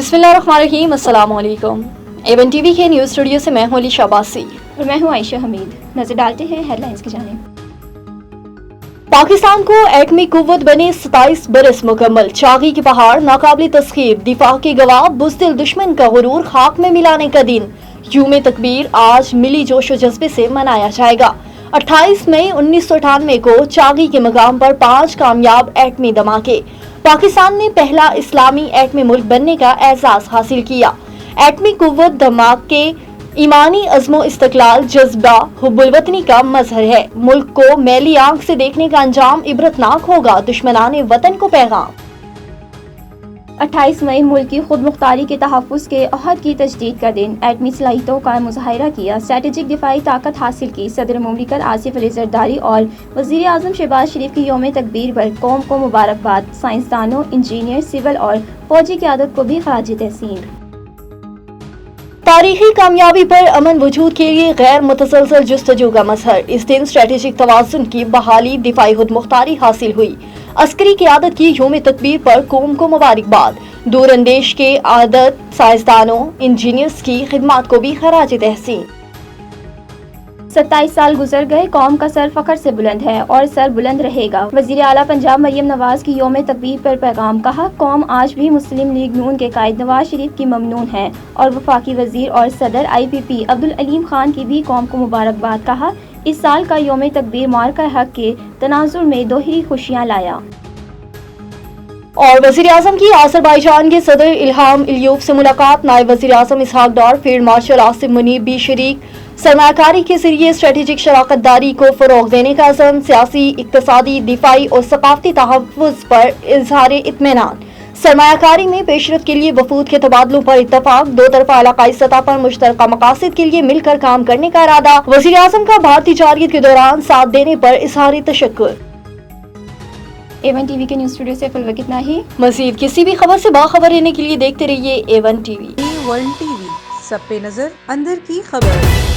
बिस्मिल्लाहिर्रहमानिर्रहीम, अस्सलाम वालेकुम। एवन टीवी के न्यूज़ स्टूडियो से मैं हूं अली शाबासी और मैं हूं आयशा हमीद। नजर डालते हैं हेडलाइंस की जानिब। पाकिस्तान को एटमी कुव्वत बने 27 बरस मुकम्मल, चागी की पहाड़ नाकाबिल तस्खीर, दिफा के गवाह बुज़दिल दुश्मन का गुरूर खाक में मिलाने का दिन। यूम तकबीर आज मिली जोश व जज्बे से मनाया जाएगा। 28 मई 1998 को चागी के मकाम पर 5 कामयाब एटमी धमाके। पाकिस्तान ने पहला इस्लामी एटमी मुल्क बनने का एजाज हासिल किया। एटमी कुव्वत धमाके ईमानी अज़्मो इस्तक़लाल, जज्बा हुब्बुल वतनी का मजहर है। मुल्क को मैली आंख से देखने का अंजाम इबरतनाक होगा, दुश्मनाने वतन को पैगाम। 28 मई मुल्क की खुद मुख्तारी के तहफ़्फ़ुज़ के अहद की तजदीद का दिन। एटमी सलाहियतों का मुज़ाहिरा किया, स्ट्रैटेजिक दिफाई ताकत हासिल की। सदर मुमलिकत आसिफ अली ज़रदारी और वज़ीर आज़म शहबाज शरीफ की यौम तकबीर पर कौम को मुबारकबाद। साइंसदानों, इंजीनियर, सिविल और फौजी क़यादत को भी खराज तहसीन। तारीखी कामयाबी पर अमन वजूद के लिए गैर मुतसलसल जुस्तजू का मजहर। इस दिन स्ट्रैटेजिक तवाज़ुन की बहाली, दिफाई खुद मुख्तारी हासिल हुई। अस्करी क़यादत की यौम तकबीर पर कौम को मुबारकबाद। दूर अंदेश के आदत साइंसदानों, इंजीनियर्स की खिदमत को भी खराज तहसीन। 27 साल गुजर गए, कौम का सर फख्र से बुलंद है और सर बुलंद रहेगा। वज़ीर आला पंजाब मरियम नवाज की यौम तकबीर पर पैगाम। कहा, कौम आज भी मुस्लिम लीग नून के कायद नवाज शरीफ की ममनून है और वफाकी वज़ीर और सदर IPP अब्दुल अलीम खान की भी कौम को मुबारकबाद। कहा, इस साल का यौम तकबीर मार्का हक के तनाजुर में दोहरी खुशियाँ लाया। और वज़ीर आज़म की अज़रबैजान के सदर इल्हाम इलियोव से मुलाकात। नायब वज़ीर आज़म इसहाक डार, फील्ड मार्शल आसिम मुनीर भी शरीक। सरमायाकारी के जरिए स्ट्रेटेजिक शराकत दारी को फ़रोग़ देने का अज़म। सियासी, इक़्तिसादी, दिफाई और सक़ाफ़ती तहफ़्फ़ुज़ पर इज़हार इत्मीनान। सरमायाकारी में पेशरफ़्त के लिए वफ़ूद के तबादलों पर इत्तफ़ाक़। दो तरफ़ा इलाक़ाई सतह पर मुश्तरका मक़ासिद के लिए मिलकर काम करने का इरादा। वज़ीर आज़म का भारतीय जारियत के दौरान साथ देने पर इज़हार तशक्कुर। एवन टीवी के न्यूज़ स्टूडियो से फिलहाल इतना ही। मज़ीद किसी भी खबर से बाखबर रहने के लिए देखते रहिए एवन टीवी। A1 TV, सब पे नजर, अंदर की खबर।